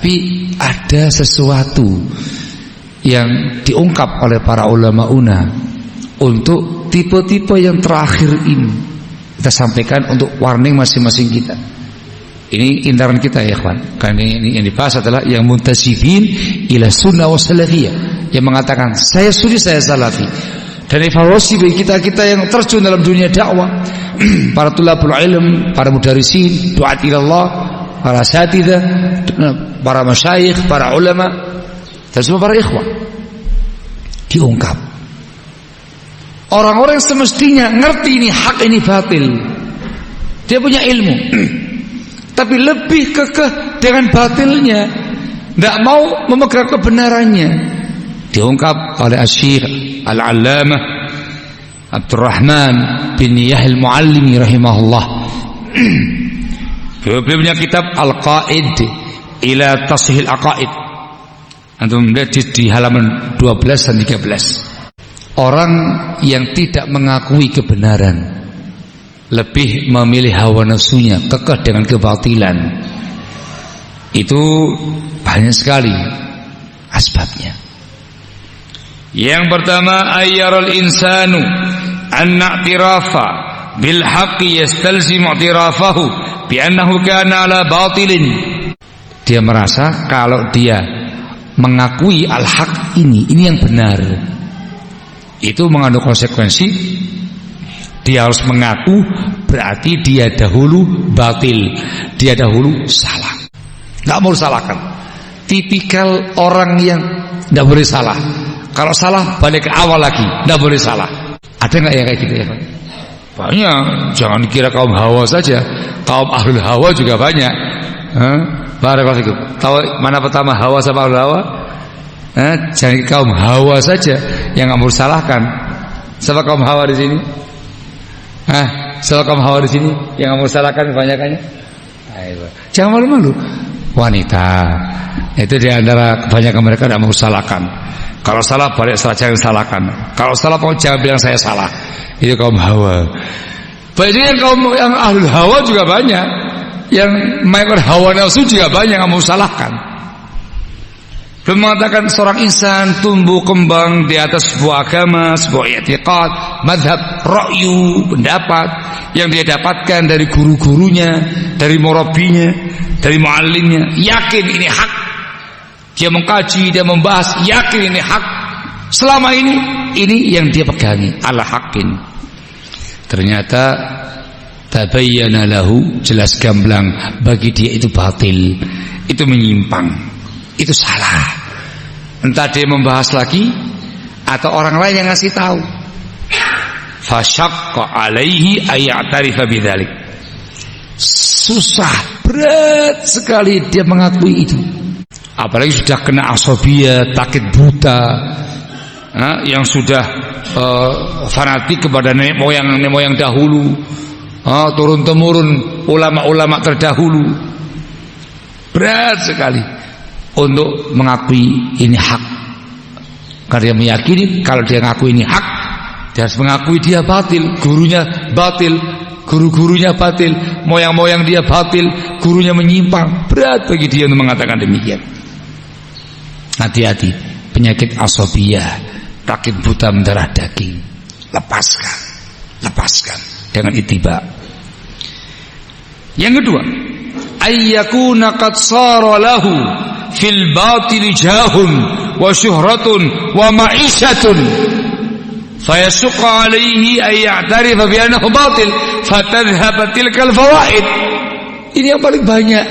Tapi ada sesuatu yang diungkap oleh para ulama una untuk tipe-tipe yang terakhir ini. Kita sampaikan untuk warning masing-masing kita. Ini intaran kita ya ikhwan. Karena ini yang dibahas adalah yang muntasibin ila sunnah wa salafiyah, yang mengatakan saya sunni, saya salafi. Dan evaluasi bagi kita yang terjun dalam dunia dakwah, para tulabul ilm, para mudarisin, duat ilallah, para asatidzah, para masyayikh, para ulama, dan semua para ikhwan, diungkap. Orang-orang yang semestinya ngerti ini hak, ini batil, dia punya ilmu, tapi lebih kekeh dengan batilnya, tidak mau memegang kebenarannya, diungkap oleh Asy-Syaikh Al-Allamah Abdurrahman bin Yahya Al-Muallimi rahimahullah. Beliau punya kitab Al-Qaid ila Tashihil Aqaid. Antum lihat di halaman 12 dan 13. Orang yang tidak mengakui kebenaran, lebih memilih hawa nafsunya, kekeh dengan kebatilan, itu banyak sekali asbabnya. Yang pertama, ayyaral insanu anna i'tirafa bil haqqi yastalzimu i'tirafahu bi annahu kana ala batilin. Dia merasa kalau dia mengakui al-haq ini yang benar, itu mengandung konsekuensi dia harus mengaku berarti dia dahulu batil, dia dahulu salah. Nggak mau salahkan. Tipikal orang yang nggak boleh salah. Kalau salah balik ke awal lagi, nggak boleh salah. Ada nggak ya kayak gitu ya Pak? Banyak. Jangan dikira kaum hawa saja, kaum ahlul hawa juga banyak. Barakallahu fikum. Tahu mana pertama hawa sama ahlul hawa? Jangan kaum hawa saja yang nggak mau salahkan. Siapa kaum hawa di sini? Siapa kaum hawa di sini yang nggak mau salahkan kebanyakannya? Jangan malu-malu. Wanita itu di antara kebanyakan mereka tidak mau salahkan. Kalau salah balik salah, jangan salahkan. Kalau salah jangan bilang saya salah. Itu kaum hawa. Banyak kaum yang ahlul hawa juga banyak, yang mengikut hawa nafsu juga banyak yang mau salahkan. Belum mengatakan seorang insan tumbuh kembang di atas sebuah agama, sebuah i'tiqad, madhab, ra'yu, pendapat yang dia dapatkan dari guru-gurunya, dari murabbinya, dari muallimnya, yakin ini hak. Dia mengkaji, dia membahas, yakin ini hak. Selama ini yang dia pegangi, ala haqqin. Ternyata tabayyana lahu, jelas gamblang bagi dia itu batil, itu menyimpang, itu salah. Entah dia membahas lagi atau orang lain yang ngasih tahu. Fasyaqqa alaihi ay'tarifa bidzalik. Susah, berat sekali dia mengakui itu. Apalagi sudah kena asabiyah, takid buta, yang sudah fanatik kepada nenek moyang dahulu, turun temurun ulama-ulama terdahulu. Berat sekali untuk mengakui ini hak. Karena dia meyakini kalau dia mengaku ini hak, dia harus mengakui dia batil, gurunya batil, guru-gurunya batil, moyang-moyang dia batil, gurunya menyimpang. Berat bagi dia untuk mengatakan demikian. Hati-hati, penyakit asabiyah, takid buta mendarah daging. Lepaskan dengan ittiba. Yang kedua, ayyakuna qad sara lahu fil batil jahun wa syuhratun wa ma'isyatun fayashuqqa alaihi ay ya'tarifa bi annahu batil fatadhhab tilkal fawaid. Ini yang paling banyak.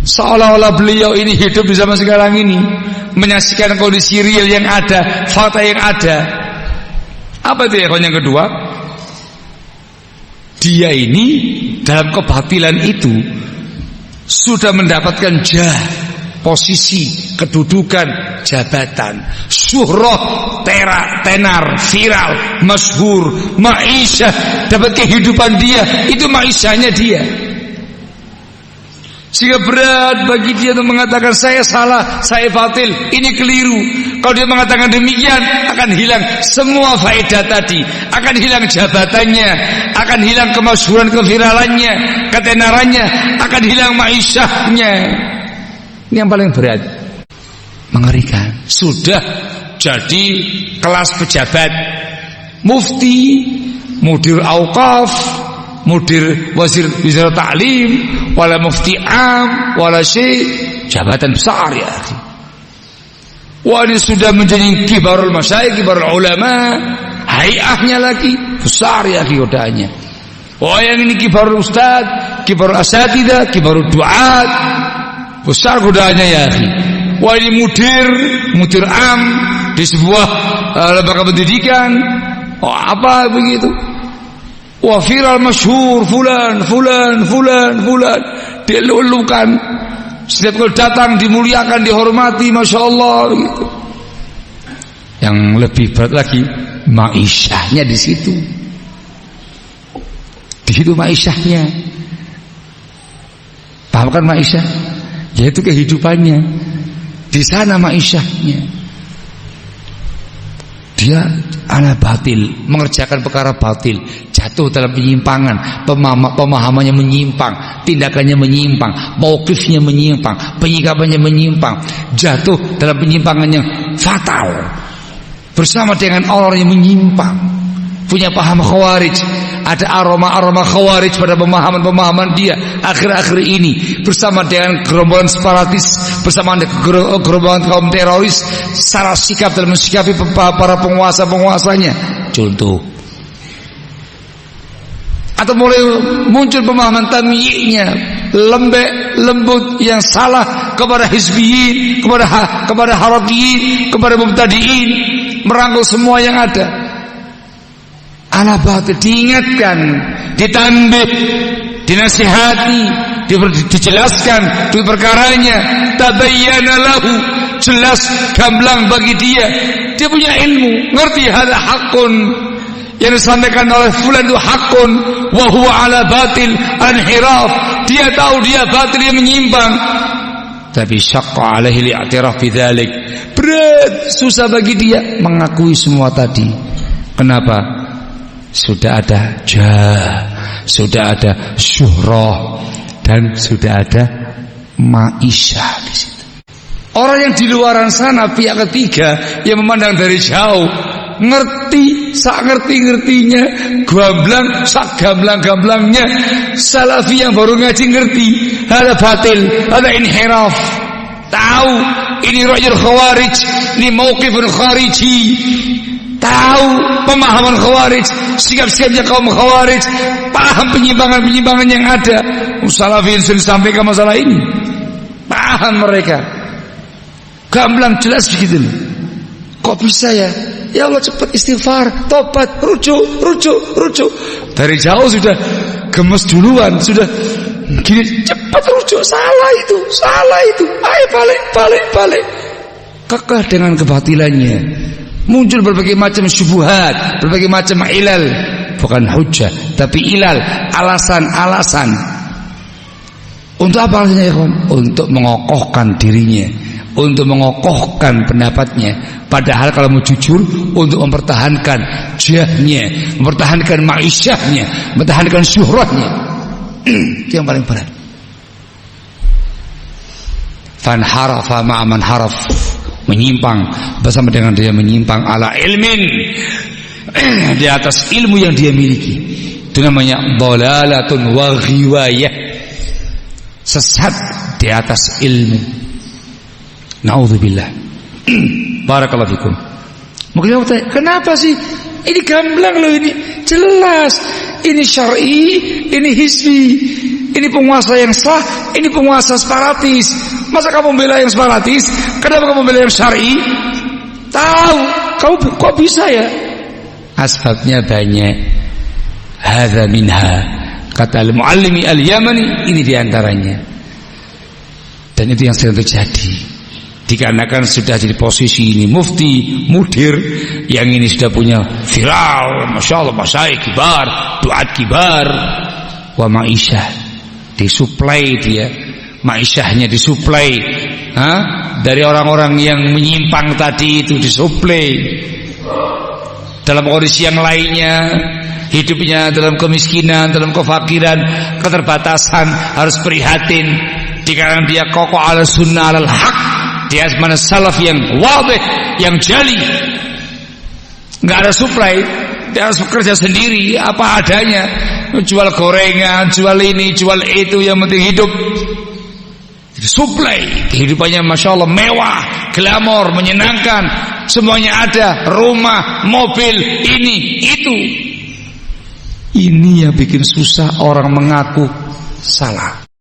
Seolah-olah beliau ini hidup di zaman sekarang ini, menyaksikan kondisi real yang ada, fakta yang ada. Apa itu ya? Yang kedua, dia ini dalam kebatilan itu sudah mendapatkan posisi, kedudukan, jabatan, syuhrah, tenar, viral, masyhur, ma'isyah, dapat kehidupan dia, itu ma'isyahnya dia. Sehingga berat bagi dia untuk mengatakan saya salah, saya batil, ini keliru. Kalau dia mengatakan demikian, akan hilang semua faedah tadi, akan hilang jabatannya, akan hilang kemasyhuran, keviralannya, ketenarannya, akan hilang ma'isyahnya. Ini yang paling berat. Mengerikan. Sudah jadi kelas pejabat, mufti, mudir auqaf, mudir wazir wizara ta'lim, wala mufti am, wala syekh, jabatan besar ya. Wah, ini sudah menjadi kibarul masyayikh, kibarul ulama, hayahnya lagi besar ya godanya. Wah, yang ini kibarul ustad, kibarul asatidah, kibarul duat, besar godanya ya. Wah, ini mudir am di sebuah lembaga pendidikan. Oh, apa begitu? Wah, viral masyhur fulan dilulukan. Setiap kali datang dimuliakan, dihormati, masya Allah begitu. Yang lebih berat lagi ma'isyahnya di situ. Di situ ma'isyahnya. Paham kan ma'isyah? Yaitu kehidupannya. Di sana ma'isyahnya. Dia ala batil, mengerjakan perkara batil, jatuh dalam penyimpangan, pemahamannya menyimpang, tindakannya menyimpang, mauqifnya menyimpang, penyikapannya menyimpang, jatuh dalam penyimpangan yang fatal bersama dengan orang yang menyimpang, punya paham khawarij. Ada aroma-aroma khawarij pada pemahaman-pemahaman dia akhir-akhir ini, bersama dengan gerombolan separatis, bersama dengan gerombolan kaum teroris, salah sikap dalam mensikapi para penguasa-penguasanya. Contoh. Atau mulai muncul pemahaman tamyi'nya, lembut yang salah kepada hizbiyin, kepada harakiyin, kepada mubtadi'in, merangkul semua yang ada. Ala batil, diingatkan, ditanbih, dinasihati, dijelaskan di perkaranya. Tabayyana lahu, jelas gamblang bagi dia. Dia punya ilmu, ngerti hada hakun, yang disampaikan oleh fulan itu hakun, wa huwa ala batil anhiraf. Dia tahu dia batil, dia menyimpang. Tapi syaqqa alaihi li'tiraf bidzalik. Berat, susah bagi dia mengakui semua tadi. Kenapa? Sudah ada jah, sudah ada syuhrah, dan sudah ada ma'isyah di situ. Orang yang di luaran sana, pihak ketiga yang memandang dari jauh, ngerti, sak ngerti-ngertinya, gamblang, sak gamblang-gamblangnya. Salafi yang baru ngaji ngerti, ada batil, ada inhiraf, tahu ini ra'yul khawarij, ini mauqifun khariji, tahu pemahaman khawarij, sikap-sikapnya kaum khawarij, paham penyimpangan-penyimpangan yang ada. Salafin sering sampaikan masalah ini, paham mereka, gamblang jelas begitu. Kok bisa ya? Ya Allah, cepat istighfar, tobat, rujuk. Dari jauh sudah gemes duluan, sudah gini, cepat rujuk, salah itu, ayo balik. Kekeh dengan kebatilannya. Muncul berbagai macam syubhat, berbagai macam ilal, bukan hujjah, tapi ilal, alasan-alasan. Untuk apa alasannya ya kawan? Untuk mengokohkan dirinya, untuk mengokohkan pendapatnya. Padahal kalau mau jujur, untuk mempertahankan jahnya, mempertahankan ma'isyahnya, mempertahankan syuhrahnya. Itu yang paling berat. Fanharafa ma'aman haraf, menyimpang bersama dengan dia menyimpang ala ilmin, di atas ilmu yang dia miliki. Itu namanya dhalalatun wa ghiwayah, sesat di atas ilmu. Na'udzubillah. Barakallahu fikum. Mungkin kamu tanya, kenapa sih ini gamblang loh, ini jelas, ini syar'i, ini hizbi, ini penguasa yang sah, ini penguasa separatis. Masa kamu bela yang separatis? Kenapa kamu bela yang syar'i? Tahu, kamu kok bisa ya? Asbabnya banyak. Hadza minha, kata al-muallimi al-Yamani, ini diantaranya. Dan itu yang sering terjadi. Dikarenakan sudah jadi posisi ini mufti, mudir, yang ini sudah punya viral, masya Allah, masyayikh kibar, duat kibar, wa ma'isyah, disuplai dia, ma'isyahnya disuplai, dari orang-orang yang menyimpang tadi itu disuplai. Dalam kondisi yang lainnya, hidupnya dalam kemiskinan, dalam kefakiran, keterbatasan, harus prihatin. dikarenakan dia kokoh ala sunnah alal haq, dia mana salaf yang wadih, yang jali, nggak ada supply, dia harus bekerja sendiri apa adanya, jual gorengan, jual ini, jual itu, yang penting hidup. Supply kehidupannya masya Allah mewah, glamor, menyenangkan, semuanya ada, rumah, mobil, ini, itu. Ini yang bikin susah orang mengaku salah.